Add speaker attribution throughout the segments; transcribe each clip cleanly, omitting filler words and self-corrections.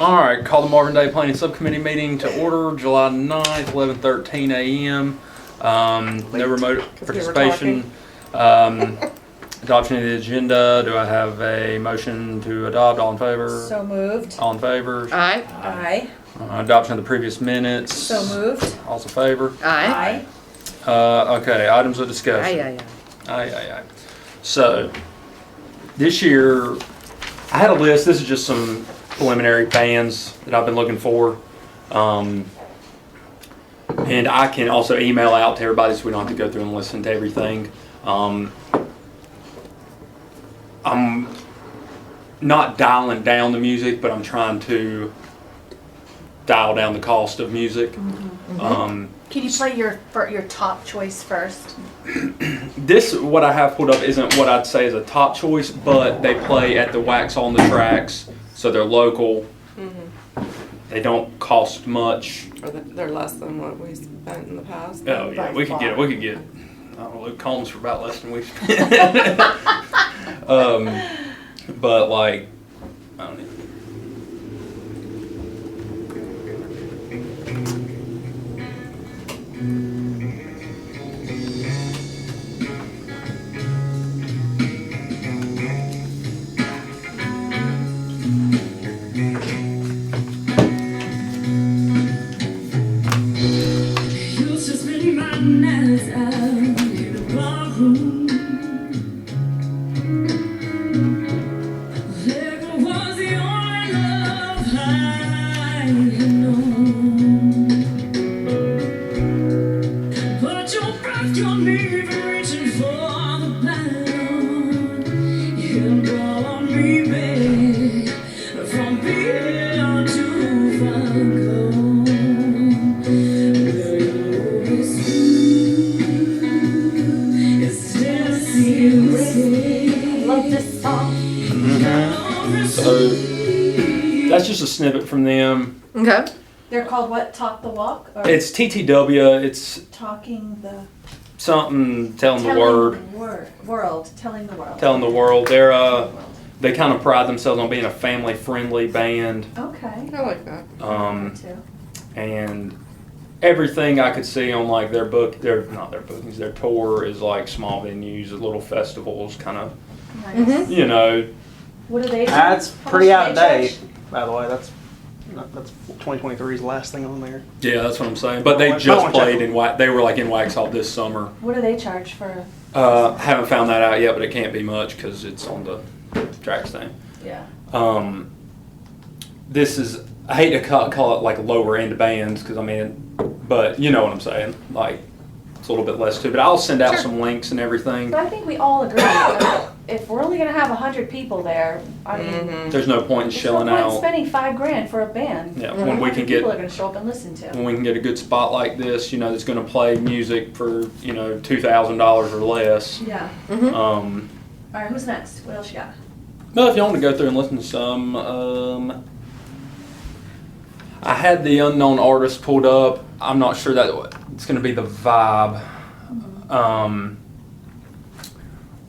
Speaker 1: All right, call the Marvin Day Planning Subcommittee meeting to order, July 9th, 11:13 a.m. No remote participation. Adoption of the agenda. Do I have a motion to adopt? All in favor?
Speaker 2: So moved.
Speaker 1: All in favor?
Speaker 3: Aye.
Speaker 2: Aye.
Speaker 1: Adoption of the previous minutes.
Speaker 2: So moved.
Speaker 1: All in favor?
Speaker 3: Aye.
Speaker 1: Okay, items of discussion.
Speaker 3: Aye.
Speaker 1: So, this year, I had a list. This is just some preliminary bands that I've been looking for. And I can also email out to everybody so we don't have to go through and listen to everything. I'm not dialing down the music, but I'm trying to dial down the cost of music.
Speaker 2: Can you play your top choice first?
Speaker 1: This, what I have pulled up, isn't what I'd say is a top choice, but they play at the Wax on the Tracks, so they're local. They don't cost much.
Speaker 4: Or they're less than what we spent in the past.
Speaker 1: Oh yeah, we could get, I don't know, Luke Combs for about less than we spent. But like, I don't know. So that's just a snippet from them.
Speaker 3: Okay.
Speaker 2: They're called what? Talk the Walk? Or
Speaker 1: It's TTW. It's
Speaker 2: Talking the...
Speaker 1: something telling the word.
Speaker 2: Telling the world.
Speaker 1: Telling the world. They kind of pride themselves on being a family-friendly band.
Speaker 2: Okay.
Speaker 4: I like that.
Speaker 1: And everything I could see on like their bookings, their tour is like small venues, little festivals, kind of,
Speaker 2: Nice.
Speaker 1: you know.
Speaker 2: What do they do?
Speaker 5: That's
Speaker 2: How
Speaker 5: pretty
Speaker 2: much
Speaker 5: out
Speaker 2: do
Speaker 5: of
Speaker 2: they
Speaker 5: date,
Speaker 2: charge?
Speaker 5: by the way. That's 2023's last thing on there.
Speaker 1: Yeah, that's what I'm saying. But they
Speaker 5: Might
Speaker 1: just
Speaker 5: wanna check
Speaker 1: played
Speaker 5: them.
Speaker 1: they were like in Wax Hall this summer.
Speaker 2: What do they charge for?
Speaker 1: Haven't found that out yet, but it can't be much because it's on the tracks thing.
Speaker 2: Yeah.
Speaker 1: This is, I hate to call it like lower end bands because I mean, but you know what I'm saying. Like, it's a little bit less too. But I'll send out some links and everything.
Speaker 2: But I think we all agree that if we're only going to have 100 people there, I mean,
Speaker 1: There's no point in
Speaker 2: there's
Speaker 1: shelling
Speaker 2: no point
Speaker 1: out.
Speaker 2: spending $5,000 for a band.
Speaker 1: Yeah,
Speaker 2: that
Speaker 1: when we
Speaker 2: 100
Speaker 1: can get-
Speaker 2: people are going to show up and listen to.
Speaker 1: When we can get a good spot like this, you know, that's going to play music for, you know, $2,000 or less.
Speaker 2: Yeah.
Speaker 1: All
Speaker 2: All right, who's next? What else you got?
Speaker 1: well, if you want to go through and listen to some, I had the unknown artist pulled up. I'm not sure that it's going to be the vibe.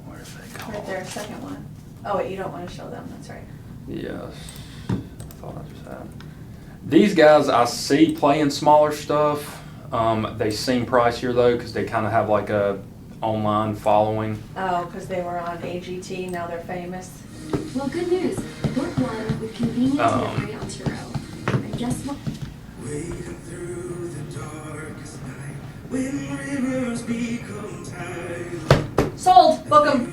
Speaker 1: What is they called?
Speaker 2: Right there, second one. Oh, wait, you don't want to show them. That's right.
Speaker 1: Yes. I thought I just had. These guys I see playing smaller stuff. They seem pricier though because they kind of have like a online following.
Speaker 2: Oh, because they were on AGT, now they're famous.
Speaker 6: Well, good news. Book one with convenient delivery on Turo. And guess what?
Speaker 7: Wading through the darkest night when rivers become tide.
Speaker 2: Sold! Book them!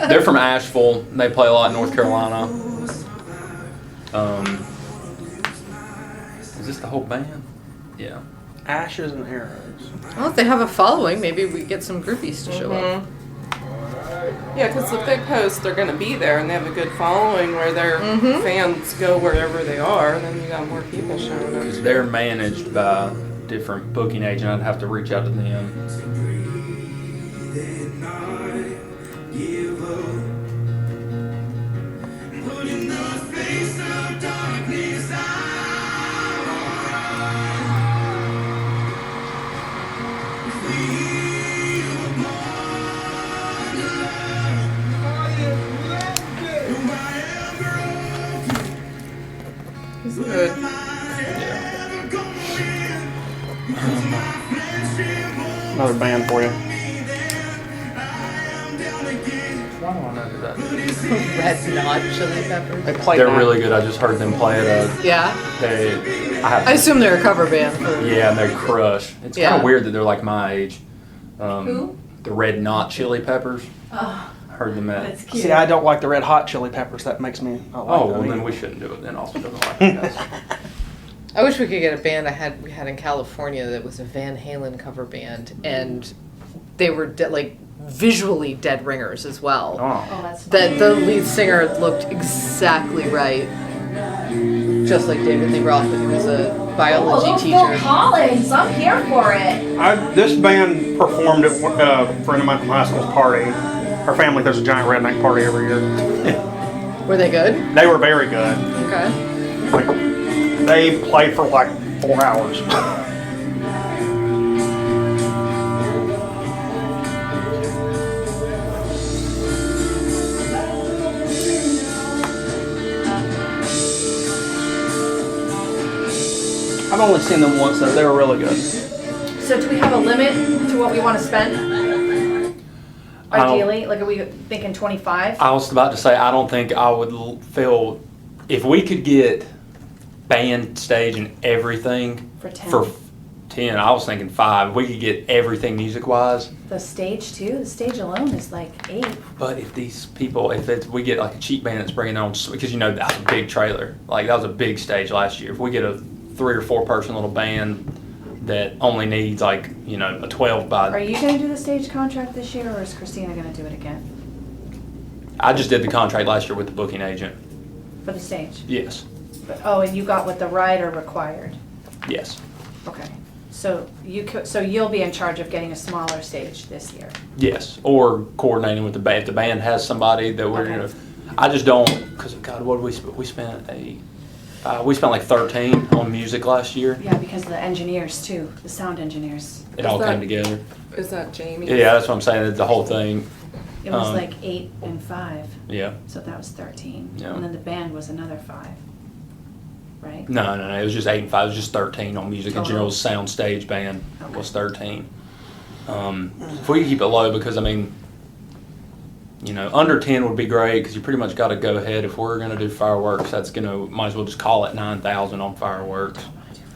Speaker 1: They're from Asheville. They play a lot in North Carolina. Is this the whole band? Yeah.
Speaker 5: Ashes and Arrows.
Speaker 3: Well, if they have a following, maybe we get some groupies to show up.
Speaker 4: Yeah, because if they post they're going to be there and they have a good following where their fans go wherever they are, then you got more people showing up.
Speaker 1: Because they're managed by a different booking agent. I'd have to reach out to them.
Speaker 7: Breathe and not give up. Put in the face of darkness,
Speaker 4: Good.
Speaker 5: Another band for you.
Speaker 1: Why do I know who that is?
Speaker 3: Red Knot Chili Peppers.
Speaker 5: They played
Speaker 1: They're
Speaker 5: that.
Speaker 1: really good. I just heard them play at
Speaker 3: Yeah. I
Speaker 1: I
Speaker 3: assume they're a cover band. For,
Speaker 1: yeah, and they crush. It's kind
Speaker 3: Yeah.
Speaker 1: of weird that they're like my age.
Speaker 2: Who?
Speaker 1: The Red Knot Chili Peppers.
Speaker 2: Oh,
Speaker 1: I heard them at.
Speaker 2: that's cute.
Speaker 5: See, I don't like the red hot chili peppers. That makes me not like
Speaker 1: Oh,
Speaker 5: them
Speaker 1: well, then
Speaker 5: either.
Speaker 1: we shouldn't do it. Then also doesn't like you guys.
Speaker 3: I wish we could get a band we had in California that was a Van Halen cover band, and they were like visually dead ringers as well.
Speaker 1: Oh.
Speaker 2: Oh, that's fun.
Speaker 3: The lead singer looked exactly right, just like David Lee Roth, but he was a biology
Speaker 2: Phil
Speaker 3: teacher.
Speaker 2: Collins, I'm here for it.
Speaker 5: This band performed at a friend of mine from high school's party. Her family throws a giant redneck party every year.
Speaker 3: Were they good?
Speaker 5: They were very good.
Speaker 3: Okay.
Speaker 5: Like, they played for like 4 hours. I've only seen them once though. They were really good.
Speaker 2: So do we have a limit to what we want to spend? Ideally, like are we thinking 25?
Speaker 1: I was about to say I don't think I would feel if we could get band, stage, and everything
Speaker 2: For 10.
Speaker 1: For 10. I was thinking 5. If we could get everything music wise.
Speaker 2: The stage too? The stage alone is like 8.
Speaker 1: But if these people, we get like a cheap band that's bringing their own, because you know that was a big trailer. Like that was a big stage last year. If we get a 3 or 4 person little band that only needs like, you know, a 12 by.
Speaker 2: Are you going to do the stage contract this year or is Christina going to do it again?
Speaker 1: I just did the contract last year with the booking agent.
Speaker 2: For the stage?
Speaker 1: Yes.
Speaker 2: But, oh, and you got what the rider required?
Speaker 1: Yes.
Speaker 2: Okay. So you'll be in charge of getting a smaller stage this year?
Speaker 1: Yes. Or coordinating with the band. If the band has somebody that we're
Speaker 2: Okay.
Speaker 1: going to. I just don't, because God, what did we spend? We spent like 13 on music last year.
Speaker 2: Yeah, because of the engineers too, the sound engineers.
Speaker 1: It all
Speaker 4: Is that-
Speaker 1: came together.
Speaker 4: Is that Jamie?
Speaker 1: Yeah, that's what I'm saying. The whole thing.
Speaker 2: It was
Speaker 1: Um,
Speaker 2: like 8 and 5,
Speaker 1: Yeah.
Speaker 2: so that was 13.
Speaker 1: Yeah.
Speaker 2: And then the band was another 5, right?
Speaker 1: No. It was just 8 and 5. It was just 13 on music. And
Speaker 2: Total.
Speaker 1: General's sound stage band
Speaker 2: Okay.
Speaker 1: was 13. If we could keep it low, because I mean, you know, under 10 would be great because you pretty much got to go ahead. If we're going to do fireworks, that's going to, might as well just call it 9,000 on fireworks.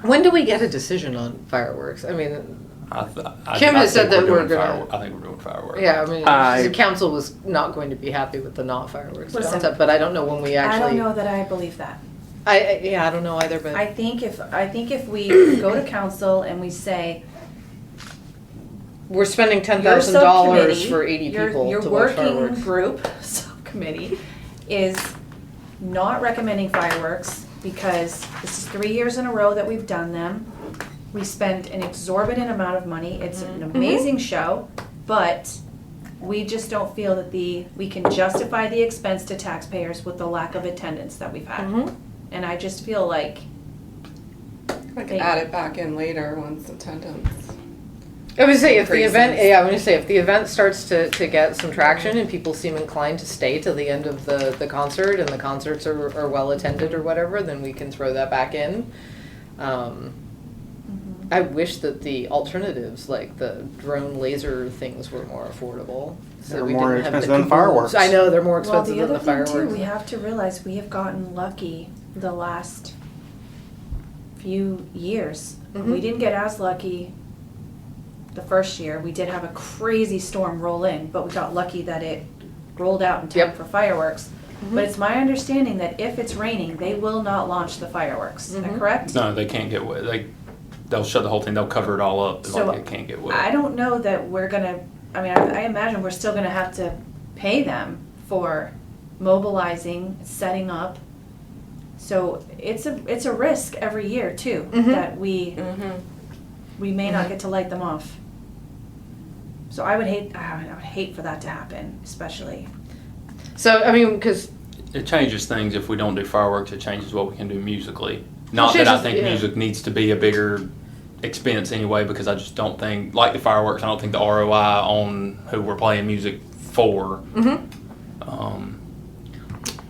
Speaker 3: When do we get a decision on fireworks? I mean,
Speaker 1: I
Speaker 3: Kim has said
Speaker 1: think
Speaker 3: that we're
Speaker 1: doing
Speaker 3: gonna-
Speaker 1: fireworks. I think we're doing fireworks.
Speaker 3: yeah, I mean,
Speaker 5: I-
Speaker 3: the council was not going to be happy with the not fireworks
Speaker 2: Listen,
Speaker 3: concept, but I don't know when we
Speaker 2: I
Speaker 3: actually.
Speaker 2: don't know that I believe that.
Speaker 3: I don't know either, but
Speaker 2: I think if we go to council and we say,
Speaker 3: we're spending
Speaker 2: your
Speaker 3: $10,000
Speaker 2: subcommittee,
Speaker 3: for 80 people
Speaker 2: your
Speaker 3: to watch
Speaker 2: working
Speaker 3: fireworks.
Speaker 2: group, subcommittee, is not recommending fireworks because this is 3 years in a row that we've done them. We spend an exorbitant amount of money. It's an amazing show, but we just don't feel that we can justify the expense to taxpayers with the lack of attendance that we've had.
Speaker 3: Mhm.
Speaker 2: And I just feel like
Speaker 4: I could add it back in later once attendance.
Speaker 3: I would say if the
Speaker 4: Increases.
Speaker 3: event, yeah, I'm gonna say if the event starts to get some traction and people seem inclined to stay till the end of the concert and the concerts are well attended or whatever, then we can throw that back in. I wish that the alternatives, like the drone laser things, were more affordable. So
Speaker 5: They're
Speaker 3: we
Speaker 5: more
Speaker 3: didn't have
Speaker 5: expensive
Speaker 3: the
Speaker 5: than fireworks.
Speaker 3: I know, they're more
Speaker 2: well,
Speaker 3: expensive
Speaker 2: the
Speaker 3: than
Speaker 2: other
Speaker 3: the
Speaker 2: thing
Speaker 3: fireworks.
Speaker 2: too, we have to realize we have gotten lucky the last few years.
Speaker 3: Mhm.
Speaker 2: We didn't get as lucky the first year. We did have a crazy storm roll in, but we got lucky that it rolled out in time
Speaker 3: Yep.
Speaker 2: for fireworks.
Speaker 3: Mhm.
Speaker 2: But it's my understanding that if it's raining, they will not launch the fireworks. Is that
Speaker 3: Mhm.
Speaker 2: correct?
Speaker 1: No, they can't get wet. They'll shut the whole thing. They'll cover it all up.
Speaker 2: So,
Speaker 1: Like it can't get wet.
Speaker 2: I don't know that we're gonna, I mean, I imagine we're still gonna have to pay them for mobilizing, setting up. So it's a risk every year too,
Speaker 3: Mhm.
Speaker 2: that we may not get to light them off. So I would hate for that to happen, especially.
Speaker 3: So, I mean, because
Speaker 1: It changes things if we don't do fireworks. It changes what we can do musically. Not
Speaker 3: It
Speaker 1: that I
Speaker 3: changes-
Speaker 1: think
Speaker 3: yeah.
Speaker 1: music needs to be a bigger expense anyway, because I just don't think, like the fireworks, I don't think the ROI on who we're playing music for.
Speaker 3: Mhm.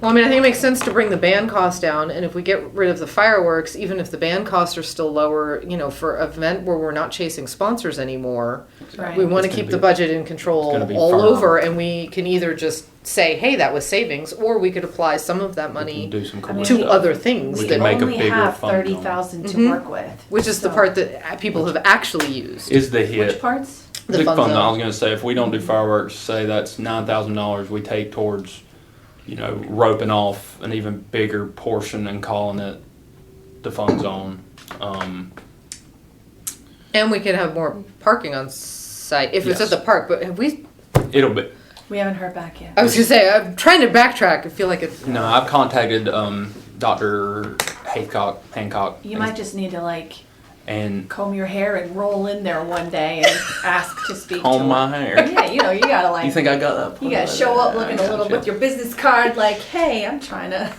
Speaker 3: Well, I mean, I think it makes sense to bring the band cost down, and if we get rid of the fireworks, even if the band costs are still lower, you know, for an event where we're not chasing sponsors anymore,
Speaker 2: Right.
Speaker 3: we want to
Speaker 1: It's gonna
Speaker 3: keep
Speaker 1: be
Speaker 3: the
Speaker 1: a-
Speaker 3: budget in
Speaker 1: it's
Speaker 3: control
Speaker 1: gonna be
Speaker 3: all
Speaker 1: firm.
Speaker 3: over, and we can either just say, hey, that was savings, or we could apply some of that
Speaker 1: We
Speaker 3: money
Speaker 1: can do some cool
Speaker 2: mean,
Speaker 3: to
Speaker 1: stuff.
Speaker 3: other things,
Speaker 1: We
Speaker 2: We
Speaker 3: that,
Speaker 1: can make a
Speaker 2: only
Speaker 1: bigger
Speaker 2: have
Speaker 1: fund on it.
Speaker 2: 30,000 to
Speaker 3: Mhm.
Speaker 2: work with.
Speaker 3: which is the
Speaker 2: So-
Speaker 3: part that people have actually used.
Speaker 1: Is the hit.
Speaker 2: Which parts?
Speaker 3: The
Speaker 1: The
Speaker 3: fun
Speaker 1: fund,
Speaker 3: zone.
Speaker 1: I was gonna say, if we don't do fireworks, say that's $9,000 we take towards, you know, roping off an even bigger portion and calling it the fun zone.
Speaker 3: And we could have more parking on site, if it's
Speaker 1: Yes.
Speaker 3: at the park, but have we,
Speaker 1: It'll be,
Speaker 2: We haven't heard back yet.
Speaker 3: I was gonna say, I'm trying to backtrack, I feel like it's.
Speaker 1: no, I've contacted, Dr. Hancock.
Speaker 2: You might just need to like
Speaker 1: And
Speaker 2: comb your hair and roll in there one day and ask to speak to
Speaker 1: comb
Speaker 2: him.
Speaker 1: my hair.
Speaker 2: Yeah, you know, you gotta like.
Speaker 1: You think I got that?
Speaker 2: You gotta show up looking a little
Speaker 1: Gotcha.
Speaker 2: with your business card, like, hey, I'm trying to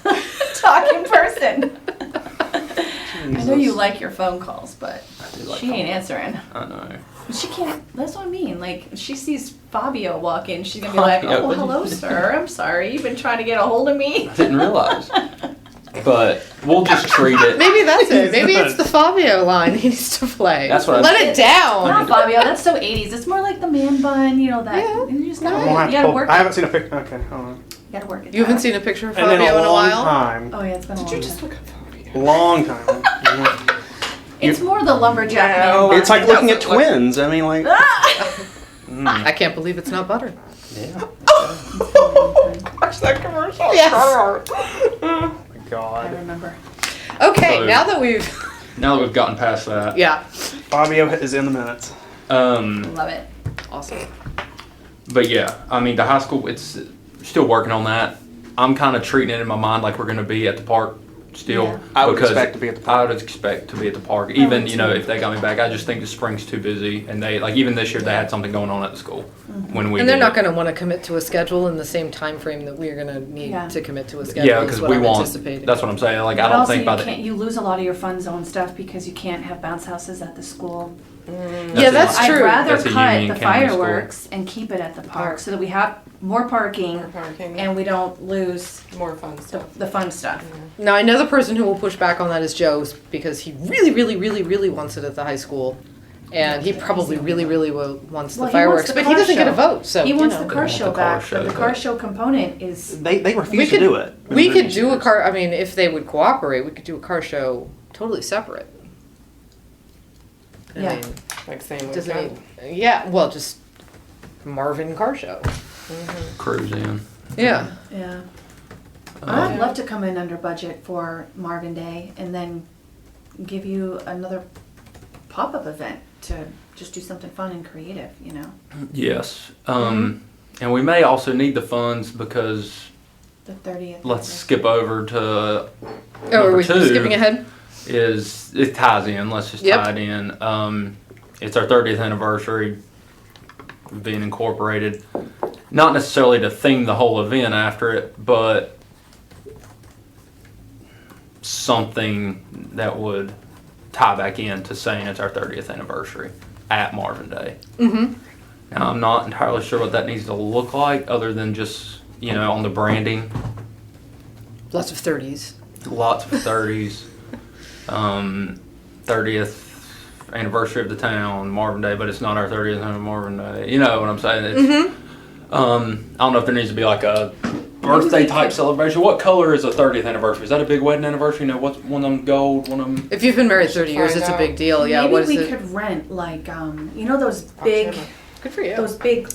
Speaker 2: talk in person. I know you like your phone calls, but
Speaker 1: I do like
Speaker 2: she ain't
Speaker 1: phone
Speaker 2: answering.
Speaker 1: I know.
Speaker 2: She can't. That's what I mean. Like, if she sees Fabio walk in, she's gonna be like,
Speaker 1: Fabio,
Speaker 2: "Oh,
Speaker 1: what
Speaker 2: hello,
Speaker 1: did you-
Speaker 2: sir. I'm sorry. You've been trying to get a hold of me."
Speaker 1: I didn't realize. But we'll just treat it.
Speaker 3: Maybe that's it. Maybe it's the Fabio line he needs to play.
Speaker 1: That's what I
Speaker 3: Let
Speaker 1: think.
Speaker 3: it down.
Speaker 2: Not Fabio. That's so 80s. It's more like the man bun. You know that.
Speaker 3: Yeah.
Speaker 2: You just
Speaker 5: I'm
Speaker 2: gotta,
Speaker 5: gonna have
Speaker 2: you
Speaker 5: to
Speaker 2: gotta
Speaker 5: pull,
Speaker 2: work.
Speaker 5: I haven't seen a picture. Okay, hold on.
Speaker 2: You gotta work it.
Speaker 3: You haven't
Speaker 2: out.
Speaker 3: seen a picture of
Speaker 5: And
Speaker 3: Fabio
Speaker 5: in
Speaker 3: in
Speaker 5: a
Speaker 3: a
Speaker 5: long
Speaker 3: while?
Speaker 5: time.
Speaker 2: Oh yeah, it's been a long
Speaker 4: Did you just
Speaker 2: time.
Speaker 4: look at Fabio?
Speaker 5: Long time.
Speaker 2: It's more the lumberjack man
Speaker 4: No,
Speaker 2: bun.
Speaker 5: It's like
Speaker 2: It
Speaker 5: looking at
Speaker 4: doesn't look-
Speaker 5: twins. I mean, like.
Speaker 3: I can't believe it's not butter.
Speaker 1: Yeah.
Speaker 4: Watch that commercial.
Speaker 3: Yes.
Speaker 5: Oh my
Speaker 2: I
Speaker 5: God.
Speaker 2: remember.
Speaker 3: Okay,
Speaker 1: So-
Speaker 3: now that we've
Speaker 1: Now that we've gotten past that.
Speaker 3: yeah,
Speaker 5: Fabio is in the minutes.
Speaker 2: Love it.
Speaker 3: awesome.
Speaker 1: But yeah, I mean, the high school, it's still working on that. I'm kind of treating it in my mind like we're going to be at the park still.
Speaker 2: Yeah.
Speaker 5: I would
Speaker 1: because
Speaker 5: expect to be at the
Speaker 1: I
Speaker 5: park.
Speaker 1: would expect to be at the park. Even,
Speaker 2: would
Speaker 1: you know,
Speaker 2: too.
Speaker 1: if they got me back, I just think the spring's too busy. And they, like, even this year, they had something going on at the school when we
Speaker 3: And they're
Speaker 1: did
Speaker 3: not
Speaker 1: it.
Speaker 3: going to want to commit to a schedule in the same time frame that we're going to need
Speaker 2: Yeah.
Speaker 3: to commit to a schedule.
Speaker 1: Yeah,
Speaker 3: is
Speaker 1: because
Speaker 3: what
Speaker 1: we
Speaker 3: I'm
Speaker 1: want,
Speaker 3: anticipating.
Speaker 1: that's what I'm saying. Like, I
Speaker 2: But
Speaker 1: don't
Speaker 2: also
Speaker 1: think by
Speaker 2: you
Speaker 1: the
Speaker 2: can't. You lose a lot of your fun zone stuff because you can't have bounce houses at the school.
Speaker 3: Yeah, that's
Speaker 2: I'd
Speaker 3: true.
Speaker 2: rather
Speaker 1: That's a
Speaker 2: cut
Speaker 1: Union
Speaker 2: the
Speaker 1: County school.
Speaker 2: fireworks and keep it at the park so that we have more parking
Speaker 4: More parking.
Speaker 2: and we don't lose
Speaker 4: More fun stuff.
Speaker 2: the fun stuff.
Speaker 3: Now I know the person who will push back on that is Joe's because he really, really, really, really wants it at the high school, and he probably really, really wants the
Speaker 2: Well, he
Speaker 3: fireworks,
Speaker 2: wants the
Speaker 3: but he
Speaker 2: car
Speaker 3: doesn't get a
Speaker 2: show.
Speaker 3: vote. So
Speaker 2: He wants
Speaker 3: you know.
Speaker 2: the car
Speaker 1: want
Speaker 2: show
Speaker 1: the car
Speaker 2: back,
Speaker 1: show,
Speaker 2: but the car
Speaker 1: but-
Speaker 2: show component is
Speaker 5: They
Speaker 3: We
Speaker 5: refuse
Speaker 3: could-
Speaker 5: to do it.
Speaker 3: We could do a car. I mean, if they would cooperate, we could do a car show totally separate. I
Speaker 2: Yeah.
Speaker 3: mean,
Speaker 4: Like same with
Speaker 3: does
Speaker 4: that.
Speaker 3: it? Yeah. Well, just Marvin car show.
Speaker 1: cruise in.
Speaker 3: Yeah.
Speaker 2: yeah.
Speaker 1: Um,
Speaker 2: I'd love to come in under budget for Marvin Day and then give you another pop-up event to just do something fun and creative, you know?
Speaker 1: Yes. And we may also need the funds because
Speaker 2: The 30th.
Speaker 1: let's skip over to
Speaker 3: Oh, are
Speaker 1: number
Speaker 3: we
Speaker 1: two.
Speaker 3: skipping ahead?
Speaker 1: Is it ties in? Let's just
Speaker 3: Yep.
Speaker 1: tie it in. It's our 30th anniversary being incorporated. Not necessarily to theme the whole event after it, but something that would tie back into saying it's our 30th anniversary at Marvin Day.
Speaker 3: Mm-hmm.
Speaker 1: Now, I'm not entirely sure what that needs to look like, other than just, you know, on the branding.
Speaker 3: Lots of 30s.
Speaker 1: Lots of 30s. 30th anniversary of the town, Marvin Day, but it's not our 30th anniversary Marvin Day. You know what I'm saying? It's, I don't know if there needs to be like a birthday type celebration. What color is a 30th anniversary? Is that a big wedding anniversary? You know, what's one of them gold, one of them?
Speaker 3: If you've been married 30 years,
Speaker 4: find
Speaker 3: it's a
Speaker 4: out.
Speaker 3: big deal. Yeah.
Speaker 2: Maybe
Speaker 3: What is
Speaker 2: we
Speaker 3: it?
Speaker 2: could rent like, you know those big,
Speaker 4: October.
Speaker 3: Good for you.
Speaker 2: those big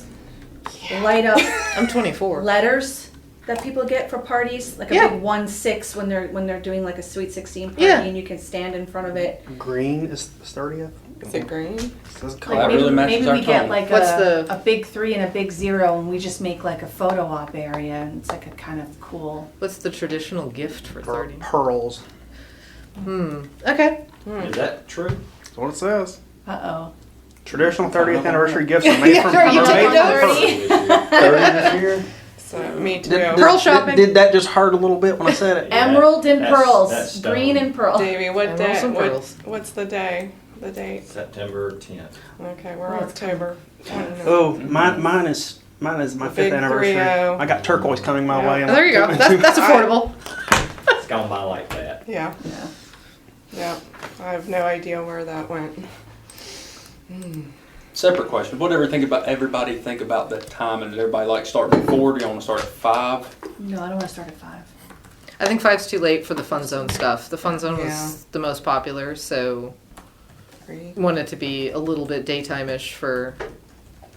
Speaker 2: light up
Speaker 3: I'm 24.
Speaker 2: letters that people get for parties, like a
Speaker 3: Yeah.
Speaker 2: big 1/6 when they're doing like a Sweet 16 party,
Speaker 3: Yeah.
Speaker 2: and you can stand in front of it.
Speaker 5: Green is the 30th.
Speaker 4: Is it green?
Speaker 5: It says
Speaker 1: That
Speaker 5: color.
Speaker 1: really matches
Speaker 2: maybe
Speaker 1: our
Speaker 2: we get
Speaker 1: tone.
Speaker 2: like
Speaker 3: What's
Speaker 2: a big 3 and a big 0, and we just make like a photo op area, and it's like a kind of cool.
Speaker 3: What's the traditional gift for 30?
Speaker 5: Pearls.
Speaker 3: Okay.
Speaker 8: Is that true?
Speaker 5: That's what it says.
Speaker 2: Uh
Speaker 5: Traditional 30th anniversary gifts are made
Speaker 3: Yeah,
Speaker 5: from
Speaker 3: are you
Speaker 5: are
Speaker 3: taking
Speaker 5: made from
Speaker 3: notes?
Speaker 5: pearls.
Speaker 8: 30 this year?
Speaker 4: So me too.
Speaker 3: Pearl shopping.
Speaker 5: Did that just hurt a little bit when I said
Speaker 2: oh.
Speaker 5: it?
Speaker 8: Yeah,
Speaker 2: Emerald and
Speaker 8: that's
Speaker 2: pearls,
Speaker 8: stone.
Speaker 2: green and pearl.
Speaker 4: Davey, what
Speaker 3: Emeralds
Speaker 4: day?
Speaker 3: and pearls.
Speaker 4: What's the day? The date?
Speaker 8: September 10th.
Speaker 4: Okay, we're
Speaker 2: Oh, it's
Speaker 4: October. I don't know.
Speaker 5: Oh, mine is Mine is my
Speaker 4: The
Speaker 5: 5th
Speaker 4: big
Speaker 5: anniversary.
Speaker 4: 3-0.
Speaker 5: I got turquoise coming my
Speaker 4: Yeah.
Speaker 5: way. and
Speaker 3: Oh, there you go.
Speaker 5: I'm
Speaker 3: That's affordable.
Speaker 8: It's gone by like that.
Speaker 4: Yeah. Yeah. I have no idea where that went.
Speaker 1: Separate question. What everybody think about that time? And did everybody like starting at 4? Do you want to start at 5?
Speaker 2: No, I don't wanna start at 5.
Speaker 3: I think 5's too late for the fun zone stuff. The fun zone
Speaker 4: Yeah.
Speaker 3: was the most popular, so
Speaker 4: Agree.
Speaker 3: want it to be a little bit daytime-ish for.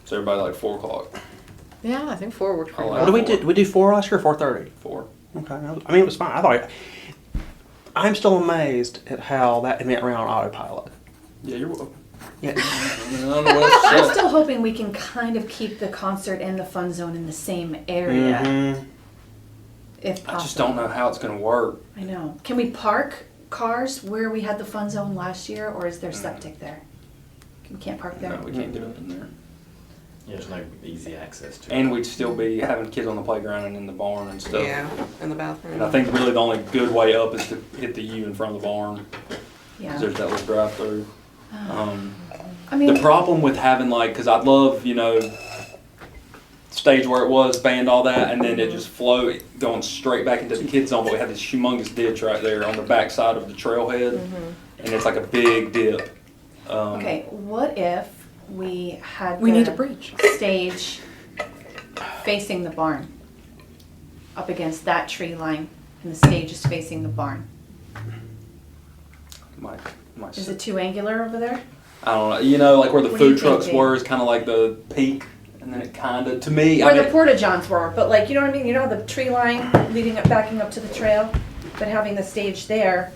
Speaker 1: So everybody like 4 o'clock,
Speaker 3: Yeah, I think 4 worked pretty
Speaker 1: I
Speaker 5: What
Speaker 3: well.
Speaker 5: did we do? Did we do 4 last year or 4:30?
Speaker 1: 4.
Speaker 5: Okay. I mean, it was fine. I thought. I'm still amazed at how that went around autopilot.
Speaker 1: Yeah, you're welcome.
Speaker 5: Yeah.
Speaker 2: I'm still hoping we can kind of keep the concert and the fun zone in the same area,
Speaker 5: Mhm.
Speaker 2: if possible.
Speaker 1: I just don't know how it's going to work.
Speaker 2: I know. Can we park cars where we had the fun zone last year, or is there septic there? We can't park there?
Speaker 1: No, we can't do it in there.
Speaker 8: Yeah, there's no easy access to it.
Speaker 1: And we'd still be having kids on the playground and in the barn and stuff.
Speaker 4: Yeah, in the bathroom.
Speaker 1: And I think really the only good way up is to hit the U in front of the barn,
Speaker 2: Yeah.
Speaker 1: because there's that little drive-through.
Speaker 2: I mean,
Speaker 1: The problem with having because I'd love, stage where it was, band, all that, and then it just flowed, going straight back into the kids zone, but we had this humongous ditch right there on the back side of the trailhead, and it's like a big dip.
Speaker 2: okay, what if we had
Speaker 3: We need a
Speaker 2: the
Speaker 3: bridge.
Speaker 2: stage facing the barn? Up against that tree line, and the stage is facing the barn.
Speaker 1: Might
Speaker 2: Is it too angular over there?
Speaker 1: I don't know, like where the
Speaker 2: What do you
Speaker 1: food trucks
Speaker 2: think,
Speaker 1: were is kind of like the peak, and then it kind of, to me,
Speaker 2: Where the porta johns were, but like, you know what I mean? You know the tree line leading up, backing up to the trail, but having the stage there,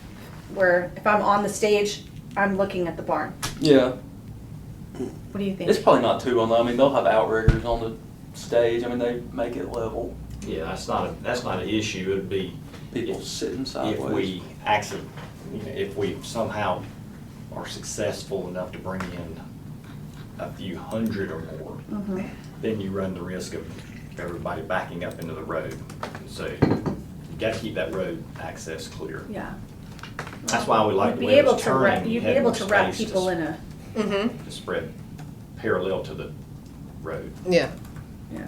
Speaker 2: where if I'm on the stage, I'm looking at the barn.
Speaker 1: yeah,
Speaker 2: What do you think?
Speaker 1: it's probably not too on. I mean, they'll have outriggers on the stage. I mean, they make it level.
Speaker 8: Yeah, that's not an issue. It'd be
Speaker 1: People sitting
Speaker 8: if
Speaker 1: sideways.
Speaker 8: we actually, if we somehow are successful enough to bring in a few hundred or more, then you run the risk of everybody backing up into the road. So you got to keep that road access clear.
Speaker 2: Yeah.
Speaker 8: That's why we like
Speaker 2: You'd
Speaker 8: the
Speaker 2: be
Speaker 8: way it
Speaker 2: able
Speaker 8: was
Speaker 2: to wrap,
Speaker 8: turning.
Speaker 2: you'd be
Speaker 8: had
Speaker 2: able
Speaker 8: more
Speaker 2: to wrap
Speaker 8: space
Speaker 2: people in a,
Speaker 3: Mm-hmm.
Speaker 8: to spread parallel to the road.
Speaker 3: Yeah.
Speaker 2: yeah.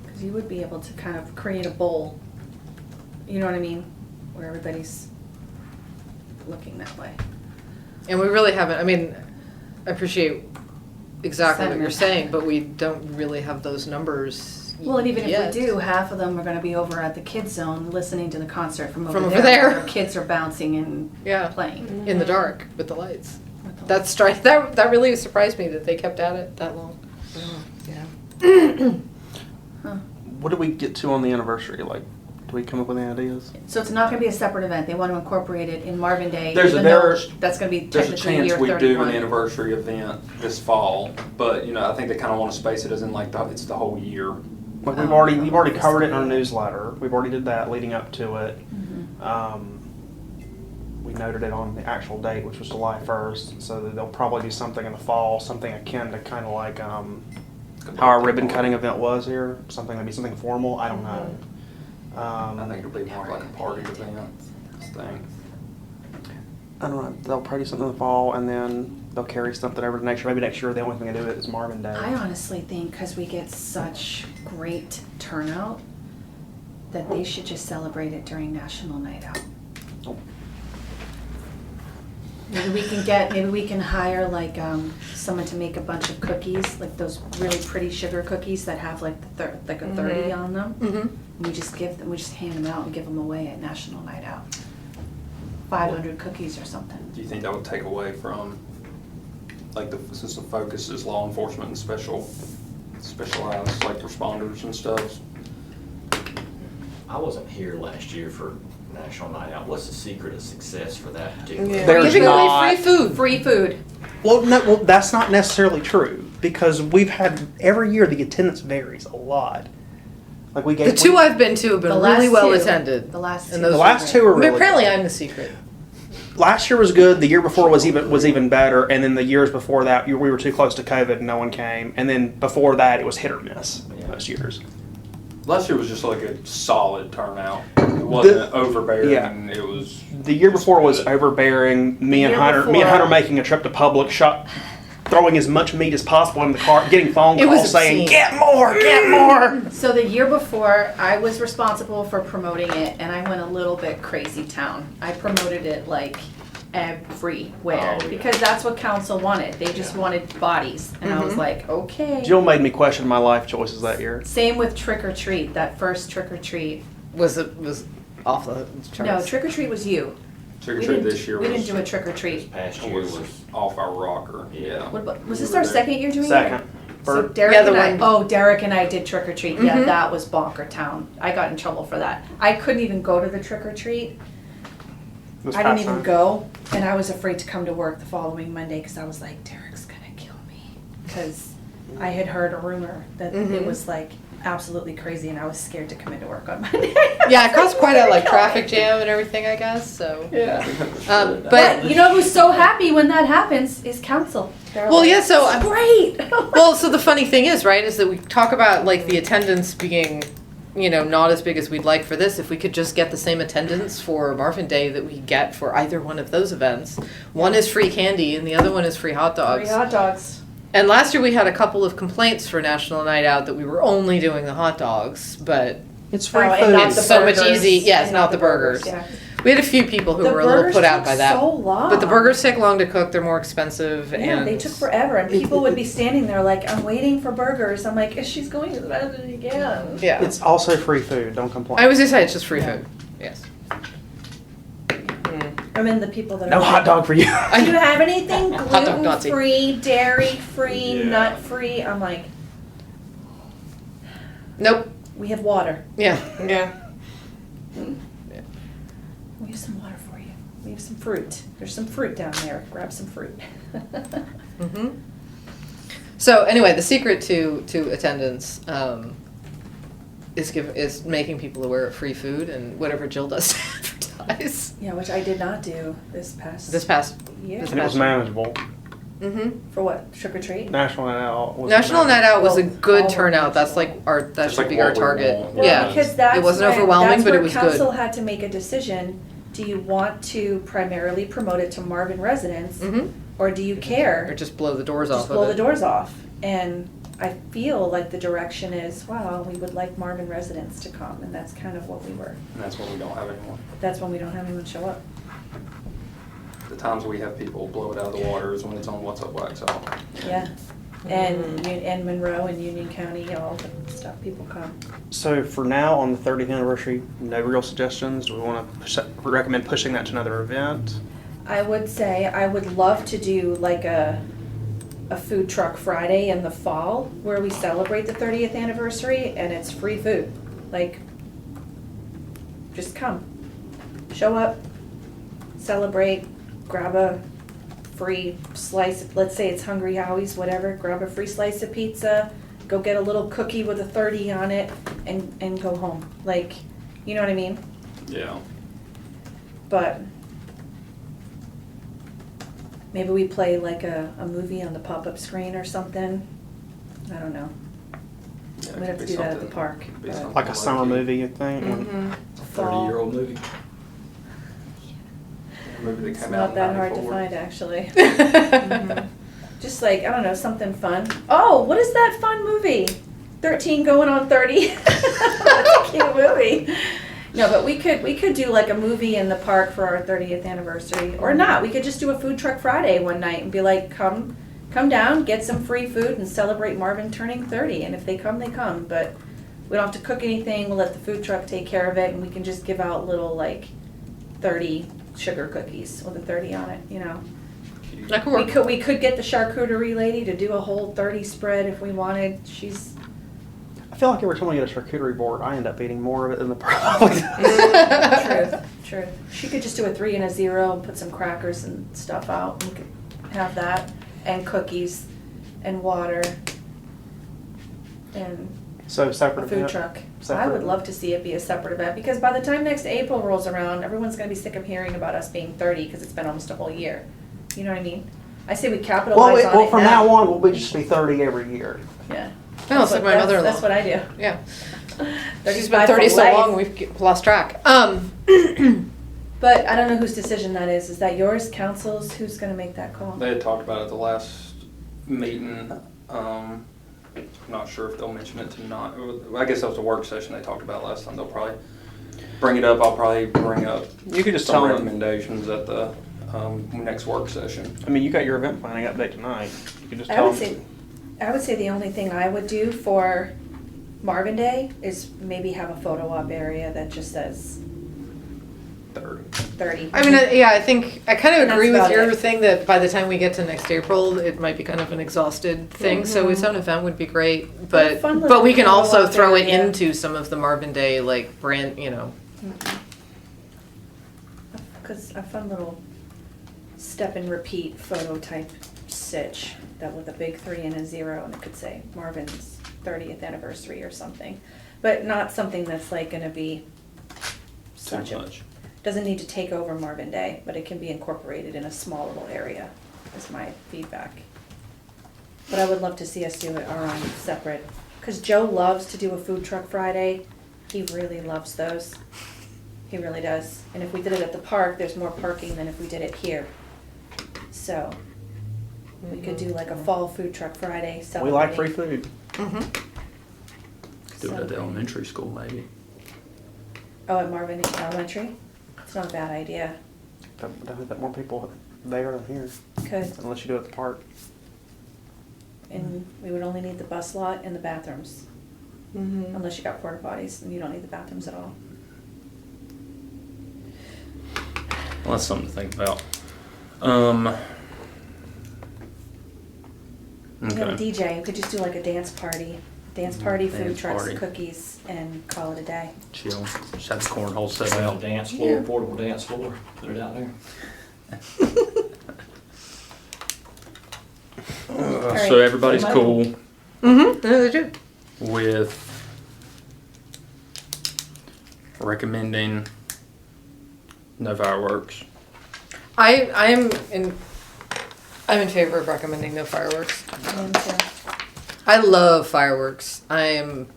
Speaker 2: Cause you would be able to kind of create a bowl, you know what I mean? Where everybody's looking that way.
Speaker 3: And we really haven't, I mean, I appreciate exactly what you're
Speaker 2: Sentiment.
Speaker 3: saying, but we don't really have those numbers
Speaker 2: Well, and even
Speaker 3: yet.
Speaker 2: if we do, half of them are gonna be over at the kids zone listening to the concert from over
Speaker 3: From
Speaker 2: there.
Speaker 3: over there.
Speaker 2: Where kids are bouncing and
Speaker 3: Yeah.
Speaker 2: playing.
Speaker 3: In the dark with the lights.
Speaker 2: with the-
Speaker 3: That really surprised me that they kept at it that long.
Speaker 4: Yeah.
Speaker 5: What did we get to on the anniversary? Like, do we come up with any ideas?
Speaker 2: So it's not gonna be a separate event, they want to incorporate it in Marvin Day,
Speaker 1: There's a-
Speaker 2: even though
Speaker 1: there's-
Speaker 2: that's gonna be
Speaker 1: There's a
Speaker 2: technically
Speaker 1: chance
Speaker 2: year
Speaker 1: we do an
Speaker 2: 31.
Speaker 1: anniversary event this fall, but I think they kind of want to space it as in it's the whole year.
Speaker 5: Like
Speaker 2: Oh,
Speaker 5: we've already
Speaker 2: this
Speaker 5: covered it in our
Speaker 2: way.
Speaker 5: newsletter. We've already did that leading up to it. We noted it on the actual date, which was July 1st. So that there'll probably be something in the fall, something akin to kind of like how our ribbon cutting event was here. Maybe something formal. I don't know.
Speaker 1: I think it'll be more like a party event thing.
Speaker 5: I don't know. They'll probably do something in the fall, and then they'll carry something over to next year. Maybe next year the only thing they do it is Marvin Day.
Speaker 2: I honestly think, because we get such great turnout, that they should just celebrate it during National Night Out.
Speaker 5: Oh.
Speaker 2: Maybe we can hire like someone to make a bunch of cookies, like those really pretty sugar cookies that have like a 30 on them.
Speaker 3: Mm-hmm.
Speaker 2: And we just hand them out and give them away at National Night Out. 500 cookies or something.
Speaker 1: Do you think that would take away from, since the focus is law enforcement and specialized responders and stuff?
Speaker 8: I wasn't here last year for National Night Out. What's the secret of success for that particular?
Speaker 4: Yeah.
Speaker 5: There's
Speaker 3: Giving away
Speaker 5: not.
Speaker 3: free food.
Speaker 2: Free food.
Speaker 5: Well, no, that's not necessarily true because we've had every year the attendance varies a lot. Like we gave
Speaker 3: The two I've been to have been
Speaker 2: The last
Speaker 3: really well
Speaker 2: two.
Speaker 3: attended.
Speaker 2: The last
Speaker 3: And
Speaker 2: two.
Speaker 5: the last two were
Speaker 3: I mean,
Speaker 5: really
Speaker 3: apparently
Speaker 5: good.
Speaker 3: I'm the secret.
Speaker 5: Last year was good. The year before was even better, and then the years before that we were too close to COVID and no one came. And then before that it was hit or miss most years.
Speaker 1: Last year was just like a solid turnout. It wasn't overbearing.
Speaker 5: Yeah.
Speaker 1: It was.
Speaker 5: The year before was overbearing. Me and
Speaker 2: year
Speaker 5: Hunter
Speaker 2: before-
Speaker 5: making a trip to Publix throwing as much meat as possible in the cart, getting phone
Speaker 3: It was
Speaker 5: calls saying,
Speaker 3: obscene.
Speaker 5: "Get more, get more."
Speaker 2: So the year before, I was responsible for promoting it, and I went a little bit crazy town. I promoted it like everywhere,
Speaker 8: Oh, yeah.
Speaker 2: because that's what council wanted. They just wanted bodies, and I was like, okay.
Speaker 5: Jill made me question my life choices that year.
Speaker 2: Same with trick or treat, that first trick or treat.
Speaker 3: Was off the charts.
Speaker 2: No, trick or treat was you.
Speaker 1: Trick or
Speaker 2: We
Speaker 1: treat
Speaker 2: didn't-
Speaker 1: this year
Speaker 2: We didn't
Speaker 1: was,
Speaker 2: do a trick or
Speaker 8: This
Speaker 2: treat.
Speaker 8: past year
Speaker 1: was
Speaker 8: was,
Speaker 1: off our rocker, yeah.
Speaker 2: What about, was
Speaker 1: You
Speaker 2: this
Speaker 1: were
Speaker 2: our
Speaker 1: there.
Speaker 2: second year doing it?
Speaker 5: Second.
Speaker 2: So
Speaker 5: Bird.
Speaker 2: Derek
Speaker 3: Yeah, the
Speaker 2: and I,
Speaker 3: one-
Speaker 2: oh, Derek and I did trick or treat. Yeah,
Speaker 3: Mhm.
Speaker 2: that was bonker town. I got in trouble for that. I couldn't even go to the trick or treat.
Speaker 5: This
Speaker 2: I didn't
Speaker 5: past
Speaker 2: even
Speaker 5: time.
Speaker 2: go, and I was afraid to come to work the following Monday because I was like, Derek's gonna kill me. Because I had heard a rumor that it
Speaker 3: Mhm.
Speaker 2: was like absolutely crazy, and I was scared to come into work on Monday.
Speaker 3: Yeah, it caused quite a like
Speaker 2: Kill
Speaker 3: traffic
Speaker 2: me.
Speaker 3: jam and everything, I guess. So.
Speaker 2: Yeah.
Speaker 3: But
Speaker 2: But you know who's so happy when that happens is council. They're
Speaker 3: Well,
Speaker 2: like,
Speaker 3: yeah, so
Speaker 2: "It's
Speaker 3: I'm-
Speaker 2: great.
Speaker 3: well, so the funny thing is, right, is that we talk about like the attendance being, you know, not as big as we'd like for this. If we could just get the same attendance for Marvin Day that we get for either one of those events, one is free candy and the other one is free hot dogs.
Speaker 2: Free hot dogs.
Speaker 3: And last year we had a couple of complaints for National Night Out that we were only doing the hot dogs, but
Speaker 5: It's free
Speaker 2: Oh, and
Speaker 5: food.
Speaker 2: not
Speaker 3: It's
Speaker 2: the
Speaker 3: so much
Speaker 2: burgers.
Speaker 3: easy. Yes,
Speaker 2: And
Speaker 3: not the burgers.
Speaker 2: Yeah.
Speaker 3: we had a few people who
Speaker 2: The
Speaker 3: were a little
Speaker 2: burgers
Speaker 3: put out
Speaker 2: took
Speaker 3: by that.
Speaker 2: so long.
Speaker 3: But the burgers take long to cook. They're more expensive.
Speaker 2: Yeah,
Speaker 3: and
Speaker 2: they took forever, and people would be standing there like, I'm waiting for burgers. I'm like, she's going as fast as she can.
Speaker 3: Yeah.
Speaker 5: It's also free food. Don't complain.
Speaker 3: I was just saying it's just free
Speaker 2: Yeah.
Speaker 3: food. Yes.
Speaker 2: I mean, the people that
Speaker 5: no
Speaker 2: are
Speaker 5: hot dog for you.
Speaker 2: Do you have anything
Speaker 3: Hot dog Nazi.
Speaker 2: gluten-free, dairy-free,
Speaker 1: Yeah.
Speaker 2: nut-free? I'm like,
Speaker 3: Nope.
Speaker 2: we have water.
Speaker 3: Yeah.
Speaker 4: Yeah.
Speaker 2: We have some water for you. We have some fruit. There's some fruit down there. Grab some fruit.
Speaker 3: hmm So anyway, the secret to attendance is making people aware of free food and whatever Jill does to advertise.
Speaker 2: Yeah, which I did not do this past
Speaker 3: This
Speaker 2: year.
Speaker 5: And it was
Speaker 3: past-
Speaker 5: manageable.
Speaker 3: Mm-hmm.
Speaker 2: For what? Trick or treat?
Speaker 5: National Night Out. Was
Speaker 3: National Night Out was a
Speaker 2: Well,
Speaker 3: good
Speaker 2: all
Speaker 3: turnout. That's
Speaker 2: national.
Speaker 3: like that
Speaker 1: That's
Speaker 3: should
Speaker 1: like
Speaker 3: be
Speaker 1: what
Speaker 3: our
Speaker 1: we
Speaker 3: target.
Speaker 1: want.
Speaker 2: Well,
Speaker 3: Yeah.
Speaker 2: because that's
Speaker 3: It wasn't
Speaker 2: when-
Speaker 3: overwhelming,
Speaker 2: that's
Speaker 3: but it
Speaker 2: where
Speaker 3: was
Speaker 2: council
Speaker 3: good.
Speaker 2: had to make a decision. Do you want to primarily promote it to Marvin residents,
Speaker 3: Mm-hmm.
Speaker 2: or do you care?
Speaker 3: Or just blow the doors
Speaker 2: Just
Speaker 3: off
Speaker 2: blow
Speaker 3: of
Speaker 2: the
Speaker 3: it.
Speaker 2: doors off. And I feel like the direction is, wow, we would like Marvin residents to come, and that's kind of what we were.
Speaker 1: And that's when we don't have anyone.
Speaker 2: That's when we don't have anyone show up.
Speaker 1: The times we have people blow it out of the water is when it's on What's Up Waxhaw.
Speaker 2: Yeah. And Monroe and Union County, all the stuff, people come.
Speaker 5: So for now, on the 30th anniversary, no real suggestions. Do we want to recommend pushing that to another event?
Speaker 2: I would say I would love to do like a food truck Friday in the fall where we celebrate the 30th anniversary and it's free food. Like, just come, show up, celebrate, grab a free slice. Let's say it's Hungry Howie's, whatever. Grab a free slice of pizza, go get a little cookie with a 30 on it, and go home. Like, you know what I mean?
Speaker 1: Yeah.
Speaker 2: But maybe we play like a movie on the pop-up screen or something. I don't know.
Speaker 1: Yeah,
Speaker 2: We'd have to
Speaker 1: it could be
Speaker 2: do that at the
Speaker 1: something-
Speaker 2: park,
Speaker 1: could be
Speaker 2: but-
Speaker 1: something
Speaker 5: Like a summer
Speaker 1: low-key.
Speaker 5: movie, you think?
Speaker 4: Mm-hmm.
Speaker 2: Fall.
Speaker 8: 30-year-old movie.
Speaker 1: A movie that
Speaker 2: It's
Speaker 1: came out
Speaker 2: not
Speaker 1: in
Speaker 2: that hard to
Speaker 1: 94.
Speaker 2: find, actually. Mhm. Just like, I don't know, something fun. Oh, what is that fun movie? 13 going on 30. That's a cute movie. No, but we could do like a movie in the park for our 30th anniversary, or not. We could just do a food truck Friday one night and be like, come down, get some free food, and celebrate Marvin turning 30. And if they come, they come. But we don't have to cook anything. We'll let the food truck take care of it, and we can just give out little like 30 sugar cookies with a 30 on it. You know,
Speaker 3: That could work.
Speaker 2: we could get the charcuterie lady to do a whole 30 spread if we wanted. She's
Speaker 5: I feel like every time we get a charcuterie board, I end up eating more of it than the probably.
Speaker 2: Truth. She could just do a 3 and a 0 and put some crackers and stuff out. We could have that, and cookies, and water, and
Speaker 5: So
Speaker 2: a
Speaker 5: separate
Speaker 2: food
Speaker 5: event.
Speaker 2: truck. I
Speaker 5: Separate.
Speaker 2: would love to see it be a separate event, because by the time next April rolls around, everyone's gonna be sick of hearing about us being 30, because it's been almost a whole year. You know what I mean? I say we capitalize
Speaker 5: Well,
Speaker 2: on it
Speaker 5: from now on, we'll just be 30 every year.
Speaker 2: Yeah.
Speaker 3: No, it's like my
Speaker 2: That's-
Speaker 3: mother-in-law.
Speaker 2: That's what I do.
Speaker 3: Yeah.
Speaker 2: 35
Speaker 3: She's been 30
Speaker 2: for
Speaker 3: so
Speaker 2: life.
Speaker 3: long we've lost track.
Speaker 2: But I don't know whose decision that is. Is that yours, council's? Who's gonna make that call?
Speaker 1: They had talked about it the last meeting. I'm not sure if they'll mention it tonight. I guess that was a work session they talked about last time. They'll probably bring it up. I'll probably bring up
Speaker 5: You could just
Speaker 1: some
Speaker 5: tell them.
Speaker 1: recommendations at the next work session.
Speaker 5: I mean, you got your event planning update tonight. You could just
Speaker 2: I
Speaker 5: tell
Speaker 2: would
Speaker 5: them.
Speaker 2: say, I would say the only thing I would do for Marvin Day is maybe have a photo op area that just says 30.
Speaker 3: I mean, yeah, I think, I kind of
Speaker 2: And
Speaker 3: agree
Speaker 2: that's
Speaker 3: with
Speaker 2: about
Speaker 3: your
Speaker 2: it.
Speaker 3: thing that by the time we get to next April, it might be kind of an exhausted thing, so its own event would be great, but,
Speaker 2: fun
Speaker 3: but
Speaker 2: little
Speaker 3: we can also
Speaker 2: follow-up
Speaker 3: throw it
Speaker 2: area.
Speaker 3: into some of the Marvin Day, like, brand, you know.
Speaker 2: Because a fun little step and repeat photo type sitch that with a big 3 and a 0, and it could say Marvin's 30th anniversary or something. But not something that's like gonna be such
Speaker 1: Too
Speaker 2: a,
Speaker 1: much.
Speaker 2: doesn't need to take over Marvin Day, but it can be incorporated in a small little area, is my feedback. But I would love to see us do it our own separate, because Joe loves to do a food truck Friday. He really loves those. He really does. And if we did it at the park, there's more parking than if we did it here. So, we could do like a fall food truck Friday
Speaker 5: We like free
Speaker 2: celebrating.
Speaker 5: food.
Speaker 1: Do it at the elementary school, maybe.
Speaker 2: Oh, at Marvin Elementary? It's not a bad idea.
Speaker 5: Definitely put more people there than here,
Speaker 2: Could,
Speaker 5: unless you do it at the park.
Speaker 2: and we would only need the bus lot and the bathrooms.
Speaker 4: Mm-hmm.
Speaker 2: Unless you got porta potties, and you don't need the bathrooms at all.
Speaker 1: Well, that's something to think about.
Speaker 2: We have a
Speaker 1: Okay.
Speaker 2: DJ, we could just do like a dance party, food
Speaker 1: Dance
Speaker 2: trucks,
Speaker 1: party.
Speaker 2: cookies, and call it a day.
Speaker 1: Chill. Just have the cornhole set
Speaker 8: Set
Speaker 1: out.
Speaker 8: a dance floor, portable dance floor, put it out there.
Speaker 1: So everybody's
Speaker 2: Alright.
Speaker 1: cool
Speaker 3: Mm-hmm, no, they do.
Speaker 1: with recommending no fireworks.
Speaker 3: I'm in favor of recommending no fireworks.
Speaker 2: And,
Speaker 3: I love fireworks. I'm,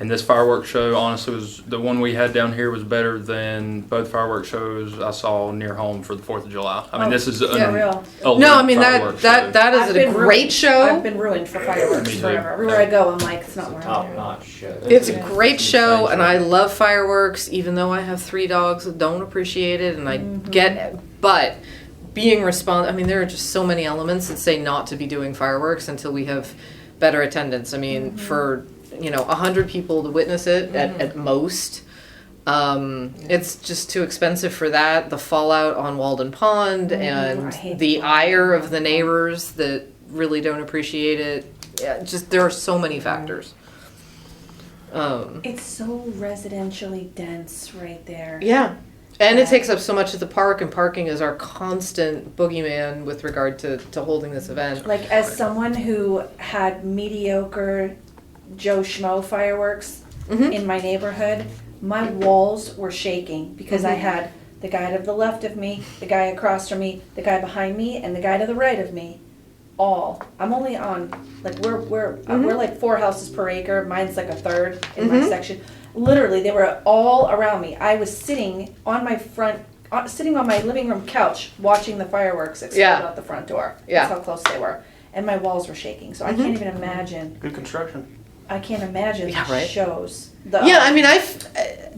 Speaker 1: And this fireworks show, honestly, was the one we had down here was better than both fireworks shows I saw near home for the 4th of July. I mean,
Speaker 2: Oh,
Speaker 1: this is
Speaker 2: yeah, real.
Speaker 1: a
Speaker 3: no, I
Speaker 1: lit
Speaker 3: mean,
Speaker 1: fireworks
Speaker 3: that
Speaker 1: show.
Speaker 3: that
Speaker 2: I've
Speaker 3: is
Speaker 2: been
Speaker 3: a
Speaker 2: ruined.
Speaker 3: great show.
Speaker 2: I've been ruined for fireworks
Speaker 1: Me too.
Speaker 2: forever. Everywhere I go, I'm like, it's not
Speaker 8: It's a
Speaker 2: worth
Speaker 8: top
Speaker 2: it.
Speaker 8: notch show.
Speaker 3: It's a
Speaker 2: Yeah.
Speaker 3: great show, and I love fireworks, even though I have 3 dogs that don't appreciate it, and I get it. But being I mean, there are just so many elements that say not to be doing fireworks until we have better attendance. I mean, for, 100 people to witness it at most, it's just too expensive for that. The fallout on Walden Pond
Speaker 2: I
Speaker 3: and
Speaker 2: hate
Speaker 3: the
Speaker 2: fallout.
Speaker 3: ire of the neighbors that really don't appreciate it. Yeah, just there are so many factors.
Speaker 2: It's so residentially dense right there.
Speaker 3: Yeah. And
Speaker 2: Yeah.
Speaker 3: it takes up so much of the park, and parking is our constant boogeyman with regard to holding this event.
Speaker 2: Like, as someone who had mediocre Joe Schmo fireworks
Speaker 3: Mhm.
Speaker 2: in my neighborhood, my walls were shaking because I had the guy to the left of me, the guy across from me, the guy behind me, and the guy to the right of me. I'm only on, like, we're like 4 houses per acre. Mine's like a third in my section. Literally, they were all around me. I was sitting on my living room couch watching the fireworks explode
Speaker 3: Yeah.
Speaker 2: out the front door.
Speaker 3: Yeah.
Speaker 2: That's how close they were. And my walls were shaking. So I can't even imagine.
Speaker 5: Good construction.
Speaker 2: I can't imagine
Speaker 3: Yeah,
Speaker 2: the
Speaker 3: right.
Speaker 2: shows.
Speaker 3: Yeah, I mean,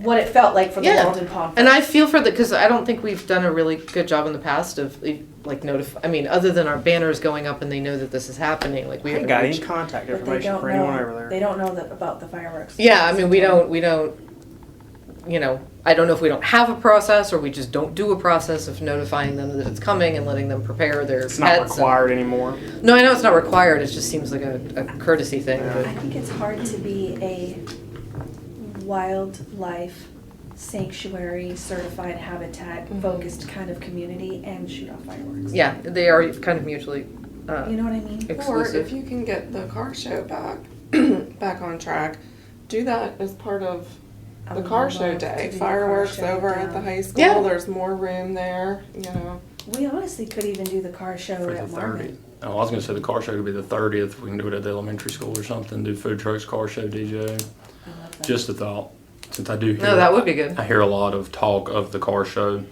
Speaker 2: What it felt like for the
Speaker 3: Yeah.
Speaker 2: Walden Pond.
Speaker 3: and I feel for because I don't think we've done a really good job in the past of like I mean, other than our banners going up and they know that this is happening, like we
Speaker 5: I
Speaker 3: haven't
Speaker 5: got any
Speaker 3: reached-
Speaker 5: contact
Speaker 2: But they
Speaker 5: information
Speaker 2: don't
Speaker 5: for anyone
Speaker 2: know.
Speaker 5: over there.
Speaker 2: They don't know about the fireworks.
Speaker 3: Yeah, I mean, we don't. I don't know if we don't have a process or we just don't do a process of notifying them that it's coming and letting them prepare their
Speaker 5: It's not
Speaker 3: pets.
Speaker 5: required anymore.
Speaker 3: No, I know it's not required. It just seems like a courtesy thing.
Speaker 5: Yeah.
Speaker 3: But
Speaker 2: I think it's hard to be a wildlife sanctuary certified habitat focused kind of community and shoot off fireworks.
Speaker 3: yeah, they are kind of mutually
Speaker 2: You know what I mean?
Speaker 4: Or
Speaker 3: exclusive.
Speaker 4: if you can get the car show back on track, do that as part of
Speaker 2: I
Speaker 4: the
Speaker 2: would
Speaker 4: car
Speaker 2: love
Speaker 4: show
Speaker 2: to
Speaker 4: day.
Speaker 2: do the car
Speaker 4: Fireworks
Speaker 2: show
Speaker 4: over at
Speaker 2: down.
Speaker 4: the high school.
Speaker 3: Yeah.
Speaker 4: There's more room there,
Speaker 2: We honestly could even do the car show
Speaker 1: For the
Speaker 2: at
Speaker 1: 30th.
Speaker 2: Marvin.
Speaker 1: Oh, I was gonna say the car show could be the 30th. We can do it at the elementary school or something. Do food trucks, car show, DJ.
Speaker 2: I love that.
Speaker 1: Just a thought, since I do hear.
Speaker 3: No, that would be good.
Speaker 1: I hear a lot of talk of the car show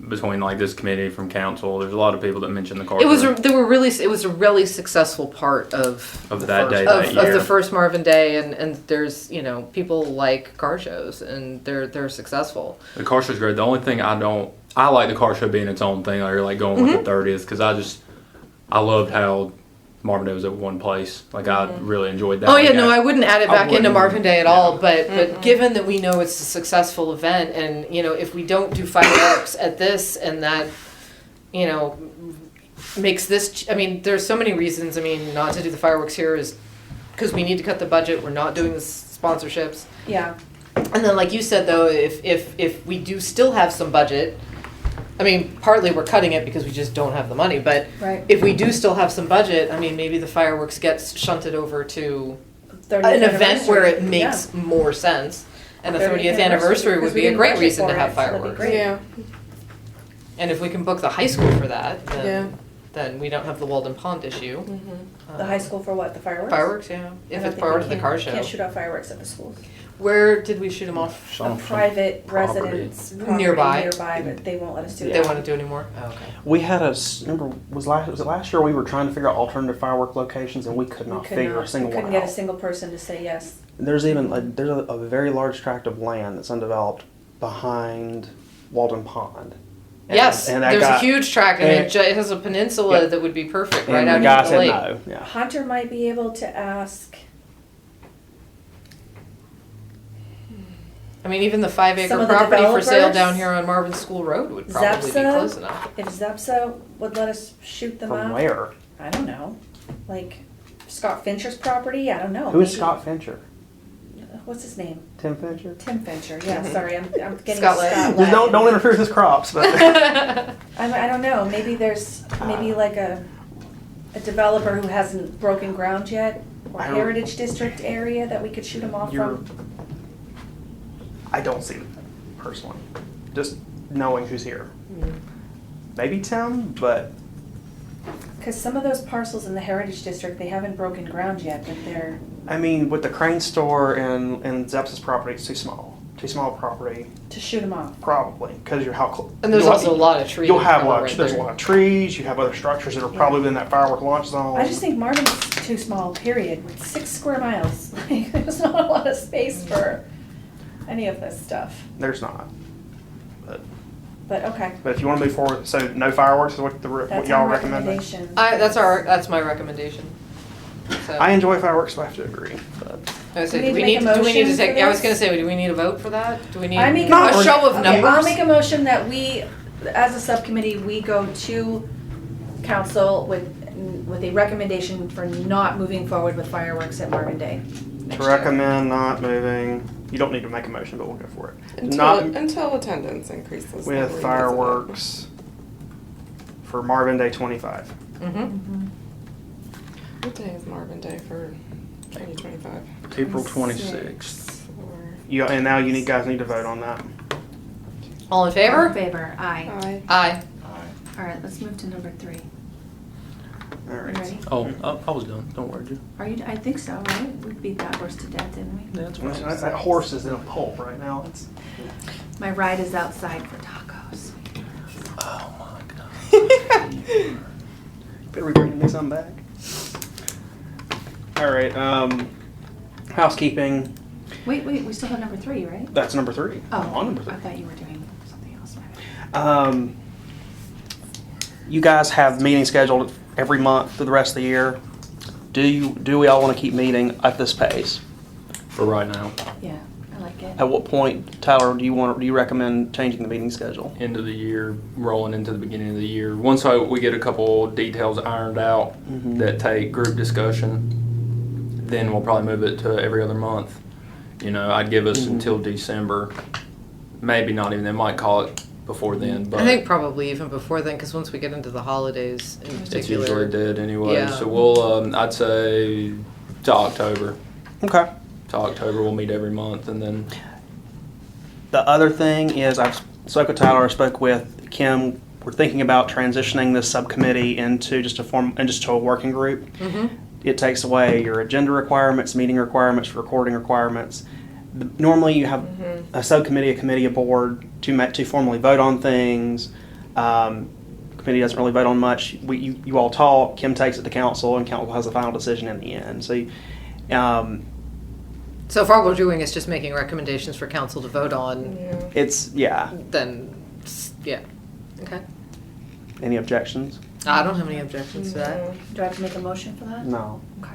Speaker 1: between like this committee from council. There's a lot of people that mentioned the car
Speaker 3: It was
Speaker 1: show
Speaker 3: it was a really successful part of
Speaker 1: of that day
Speaker 3: of,
Speaker 1: that year.
Speaker 3: of the first Marvin Day, and there's people like car shows and they're successful.
Speaker 1: The car show's great. The only thing I like the car show being its own thing. Like going with the 30th because I loved how Marvin Day was at one place. Like I really enjoyed that.
Speaker 3: Oh yeah,
Speaker 1: Like,
Speaker 3: no, I wouldn't add it
Speaker 1: I
Speaker 3: back into
Speaker 1: wouldn't-
Speaker 3: Marvin Day at
Speaker 1: yeah.
Speaker 3: all. But given that we know it's a successful event, and if we don't do fireworks at this, and that makes this. I mean, there's so many reasons. I mean, not to do the fireworks here is because we need to cut the budget. We're not doing the sponsorships.
Speaker 2: Yeah.
Speaker 3: And then, like you said, though, if we do still have some budget, I mean, partly we're cutting it because we just don't have the money. But
Speaker 2: Right.
Speaker 3: if we do still have some budget, I mean, maybe the fireworks gets shunted over to
Speaker 2: 30th
Speaker 3: an event where it
Speaker 2: anniversary.
Speaker 3: makes more sense. And a
Speaker 2: 30th
Speaker 3: 30th anniversary
Speaker 2: because
Speaker 3: would
Speaker 2: we
Speaker 3: be a
Speaker 2: didn't
Speaker 3: great
Speaker 2: budget
Speaker 3: reason to
Speaker 2: for
Speaker 3: have
Speaker 2: it, so that'd be
Speaker 3: fireworks.
Speaker 2: great.
Speaker 4: Yeah.
Speaker 3: And if we can book the high school for that,
Speaker 4: Yeah.
Speaker 3: then we don't have the Walden Pond issue.
Speaker 2: The high school for what? The fireworks?
Speaker 3: Fireworks, yeah.
Speaker 2: I
Speaker 3: If
Speaker 2: don't
Speaker 3: it's
Speaker 2: think
Speaker 3: part
Speaker 2: we
Speaker 3: of the
Speaker 2: can-
Speaker 3: car show.
Speaker 2: Can't shoot off fireworks at the schools.
Speaker 3: Where did we shoot them off?
Speaker 2: A private
Speaker 1: property.
Speaker 2: residence property
Speaker 3: Nearby.
Speaker 2: nearby, but they won't let us do
Speaker 3: They
Speaker 2: that.
Speaker 3: want to do anymore? Oh, okay.
Speaker 5: We had remember, was it last year we were trying to figure out alternative firework locations and we could not figure a single
Speaker 2: We
Speaker 5: one
Speaker 2: couldn't get a
Speaker 5: out.
Speaker 2: single person to say yes.
Speaker 5: There's even there's a very large tract of land that's undeveloped behind Walden Pond. And-
Speaker 3: Yes,
Speaker 5: and that
Speaker 3: there's
Speaker 5: guy-
Speaker 3: a huge tract, and
Speaker 5: and-
Speaker 3: it has a peninsula
Speaker 5: Yeah.
Speaker 3: that would be perfect
Speaker 5: And
Speaker 3: right
Speaker 5: the
Speaker 3: out
Speaker 5: guy
Speaker 3: into the
Speaker 5: said
Speaker 3: lake.
Speaker 5: no. Yeah.
Speaker 2: Hunter might be able to ask
Speaker 3: I mean, even the 5-acre
Speaker 2: Some of the
Speaker 3: property for sale
Speaker 2: developers,
Speaker 3: down here on Marvin School Road would probably be
Speaker 2: Zepsa?
Speaker 3: close enough.
Speaker 2: if Zepsa would let us shoot them
Speaker 5: From
Speaker 2: out.
Speaker 5: where?
Speaker 2: I don't know. Like Scott Fincher's property? I don't know.
Speaker 5: Who is
Speaker 2: Maybe-
Speaker 5: Scott Fincher?
Speaker 2: What's his name?
Speaker 5: Tim Fincher?
Speaker 2: Tim Fincher. Yeah, sorry, I'm getting
Speaker 3: Scott
Speaker 2: Scott.
Speaker 3: Ladd.
Speaker 5: Just don't interfere with his crops. But
Speaker 2: I don't know. Maybe there's like a developer who hasn't broken ground yet, or
Speaker 5: I don't-
Speaker 2: Heritage District area that we could shoot them off from.
Speaker 5: I don't see it personally. Just knowing who's here. Maybe Tim, but
Speaker 2: Because some of those parcels in the Heritage District, they haven't broken ground yet, but they're,
Speaker 5: I mean, with the Crane store and Zepsa's property, it's too small. Too small a property,
Speaker 2: to shoot them off.
Speaker 5: probably, because you're how close.
Speaker 3: And there's also a lot of trees.
Speaker 5: You'll have
Speaker 3: cover right
Speaker 5: there's a
Speaker 3: there.
Speaker 5: lot of trees. You have other structures that are probably within that firework launch zone.
Speaker 2: I just think Marvin's too small, period, with 6 square miles. Like, there's not a lot of space for any of this stuff.
Speaker 5: There's not.
Speaker 2: But okay,
Speaker 5: But if you want to move forward, so no fireworks is what
Speaker 2: that's
Speaker 5: y'all
Speaker 2: our
Speaker 5: recommend.
Speaker 2: recommendation.
Speaker 3: That's my recommendation. So,
Speaker 5: I enjoy fireworks, but I have to agree. But
Speaker 3: I was
Speaker 2: Do
Speaker 3: gonna say,
Speaker 2: we need to make a
Speaker 3: do we need to
Speaker 2: motion
Speaker 3: take?
Speaker 2: for
Speaker 3: I was
Speaker 2: this?
Speaker 3: gonna say, do we need a vote for that? Do we need
Speaker 2: I make
Speaker 3: a
Speaker 2: a
Speaker 3: show of
Speaker 2: Okay,
Speaker 3: numbers?
Speaker 2: I'll make a motion that we, as a subcommittee, we go to council with a recommendation for not moving forward with fireworks at Marvin Day. next
Speaker 5: to
Speaker 2: year.
Speaker 5: recommend not moving, you don't need to make a motion, but we'll go for it.
Speaker 4: Until attendance increases. then we
Speaker 5: With
Speaker 4: revisit it.
Speaker 5: fireworks for Marvin Day 25.
Speaker 3: Mm-hmm.
Speaker 4: What day is Marvin Day for 2025?
Speaker 1: April 26th.
Speaker 5: And now you guys need to vote on that.
Speaker 3: All in
Speaker 9: All in
Speaker 3: favor?
Speaker 9: favor, aye.
Speaker 4: Aye.
Speaker 3: Aye.
Speaker 9: All right, let's move to number 3.
Speaker 5: All
Speaker 9: You
Speaker 5: right.
Speaker 9: ready?
Speaker 1: Oh, I was done. Don't worry, Jim.
Speaker 9: Are you, I think so, right? We beat that horse to death, didn't we?
Speaker 1: Yeah, that's fine.
Speaker 5: That horse is in a pulp right now. It's
Speaker 9: My ride is outside for tacos.
Speaker 1: Oh my god.
Speaker 5: better be bringing me some back. All right. Housekeeping.
Speaker 9: Wait, we still have number 3, right?
Speaker 5: That's number 3.
Speaker 9: Oh,
Speaker 5: I'm on number 3.
Speaker 9: I thought you were doing something else. My bad.
Speaker 5: You guys have meetings scheduled every month for the rest of the year. Do we all want to keep meeting at this pace?
Speaker 1: For right now,
Speaker 9: Yeah, I like it.
Speaker 5: At what point, Tyler, do you recommend changing the meeting schedule?
Speaker 1: end of the year, rolling into the beginning of the year. Once we get a couple details ironed out that take group discussion, then we'll probably move it to every other month. You know, I'd give us until December. Maybe not even. They might call it before then, but
Speaker 3: I think probably even before then, because once we get into the holidays in
Speaker 1: it's
Speaker 3: particular.
Speaker 1: usually dead anyway.
Speaker 3: Yeah.
Speaker 1: So we'll, I'd say, to October.
Speaker 5: Okay.
Speaker 1: To October, we'll meet every month, and then
Speaker 5: The other thing is I've spoke with Tyler, I spoke with Kim. We're thinking about transitioning this subcommittee into just a working group. It takes away your agenda requirements, meeting requirements, recording requirements. Normally you have a subcommittee, a committee, a board to formally vote on things, Committee doesn't really vote on much. You all talk, Kim takes it to council, and council has the final decision in the end. So,
Speaker 3: So if all we're doing is just making recommendations for council to vote on, then, yeah, okay.
Speaker 5: Any objections?
Speaker 3: I don't have any objections to that.
Speaker 2: Do I have to make a motion for that?
Speaker 5: No.
Speaker 2: Okay.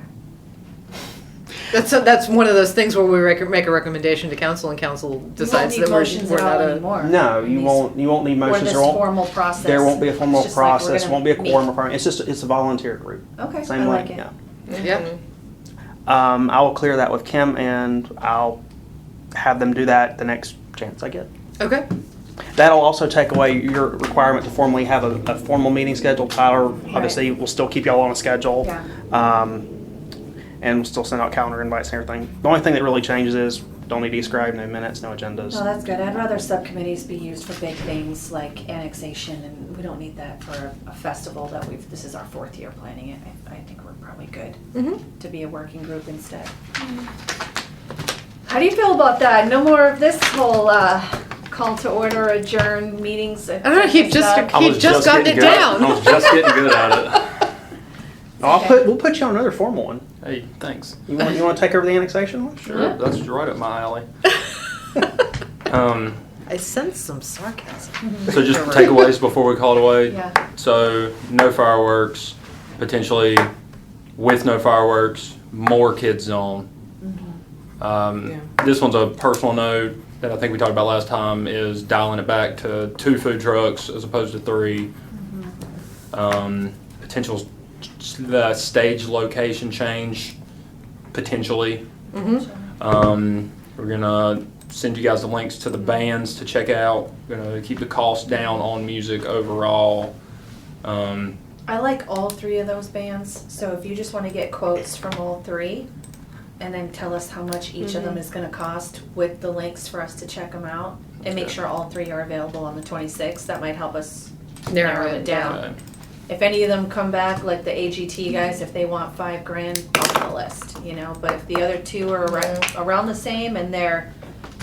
Speaker 3: That's one of those things where we make a recommendation to council and council decides that we're not a.
Speaker 5: No, you won't need motions.
Speaker 2: Or
Speaker 5: There
Speaker 2: this
Speaker 5: won't-
Speaker 2: formal process.
Speaker 5: There won't be a formal
Speaker 2: It's just like we're
Speaker 5: process,
Speaker 2: gonna
Speaker 5: won't be a quorum
Speaker 2: meet.
Speaker 5: requirement. It's a volunteer group.
Speaker 2: Okay,
Speaker 5: Same
Speaker 2: I
Speaker 5: way,
Speaker 2: like it.
Speaker 5: yeah.
Speaker 3: Yeah.
Speaker 5: I will clear that with Kim, and I'll have them do that the next chance I get.
Speaker 3: Okay.
Speaker 5: That'll also take away your requirement to formally have a formal meeting scheduled. Tyler, obviously, will still keep y'all on a schedule.
Speaker 2: Yeah.
Speaker 5: And we'll still send out calendar invites and everything. The only thing that really changes is don't need to describe, no minutes, no agendas.
Speaker 2: No, that's good. I'd rather subcommittees be used for big things like annexation, and we don't need that for a festival that this is our 4th year planning it. I think we're probably good to be a working group instead. How do you feel about that? No more of this whole call to order, adjourn meetings.
Speaker 3: I don't know, he just gotten it down.
Speaker 1: I was just getting good at it.
Speaker 5: We'll put you on another formal one.
Speaker 1: Hey, thanks.
Speaker 5: You want to take over the annexation one?
Speaker 1: Sure, that's right up my alley.
Speaker 3: I sense some sarcasm.
Speaker 1: So just takeaways before we call it away.
Speaker 2: Yeah.
Speaker 1: So no fireworks, potentially with no fireworks, more kids zone. This one's a personal note that I think we talked about last time, is dialing it back to 2 food trucks as opposed to 3. Potential the stage location change, potentially. We're gonna send you guys the links to the bands to check out. We're gonna keep the cost down on music overall.
Speaker 2: I like all 3 of those bands, so if you just want to get quotes from all 3, and then tell us how much each of them is going to cost with the links for us to check them out, and make sure all 3 are available on the 26th, that might help us narrow it down.
Speaker 1: Okay.
Speaker 2: If any of them come back, like the AGT guys, if they want $5,000, off the list, but if the other 2 are around the same and they're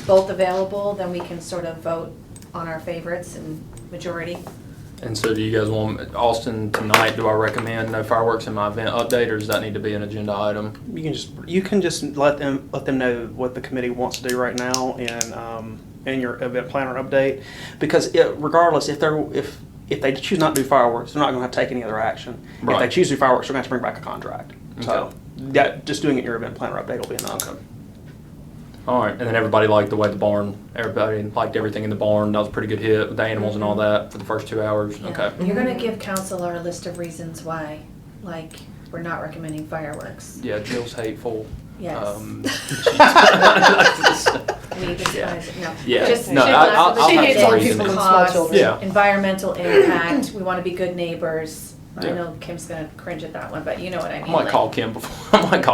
Speaker 2: both available, then we can sort of vote on our favorites and majority.
Speaker 1: And so do you guys want, Austin, tonight, do I recommend no fireworks in my event update, or does that need to be an agenda item?
Speaker 5: You can just let them know what the committee wants to do right now in your event planner update, because regardless, if they choose not to do fireworks, they're not going to have to take any other action.
Speaker 1: Right.
Speaker 5: If they choose to do fireworks, they're going to have to bring back a contract. So
Speaker 1: Okay.
Speaker 5: just doing it in your event planner update will be enough.
Speaker 1: Okay. All right, and then everybody liked the way everybody liked everything in the barn. That was a pretty good hit with the animals and all that for the first 2 hours.
Speaker 2: Yeah.
Speaker 1: Okay.
Speaker 2: You're gonna give council our list of reasons why, like, we're not recommending fireworks.
Speaker 1: Yeah, Jill's hateful.
Speaker 2: Yes. We despise it, no.
Speaker 1: Yeah.
Speaker 2: Just-
Speaker 1: No,
Speaker 2: she
Speaker 1: I'll
Speaker 2: she
Speaker 1: have
Speaker 2: hates
Speaker 1: some
Speaker 2: all
Speaker 1: reasons.
Speaker 2: people and
Speaker 3: Small
Speaker 2: costs,
Speaker 3: children.
Speaker 1: Yeah.
Speaker 2: environmental impact, we wanna be good neighbors. I
Speaker 1: Yeah.
Speaker 2: know Kim's gonna cringe at that one, but you know what I
Speaker 1: I
Speaker 2: mean.
Speaker 1: might
Speaker 2: like-
Speaker 1: call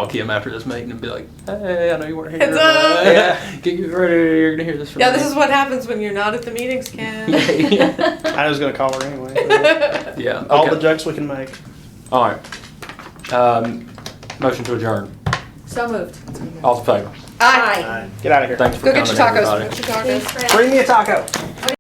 Speaker 1: Kim after this meeting and be like, "Hey, I know you weren't here.
Speaker 3: Heads up."
Speaker 1: Yeah, get ready. You're gonna hear this from
Speaker 3: Yeah,
Speaker 1: me."
Speaker 3: this is what happens when you're not at the meetings, Ken.
Speaker 1: Yeah.
Speaker 5: I was going to call her anyway.
Speaker 1: Yeah.
Speaker 5: All
Speaker 1: okay.
Speaker 5: the jokes we can make.
Speaker 1: All right. Motion to adjourn.
Speaker 2: So moved.
Speaker 1: All in favor?
Speaker 3: Aye.
Speaker 5: Get out of here.
Speaker 1: Thanks for
Speaker 3: Go
Speaker 1: coming,
Speaker 3: get your tacos.
Speaker 1: everybody.
Speaker 2: Thanks, Fred.
Speaker 5: Bring me a taco.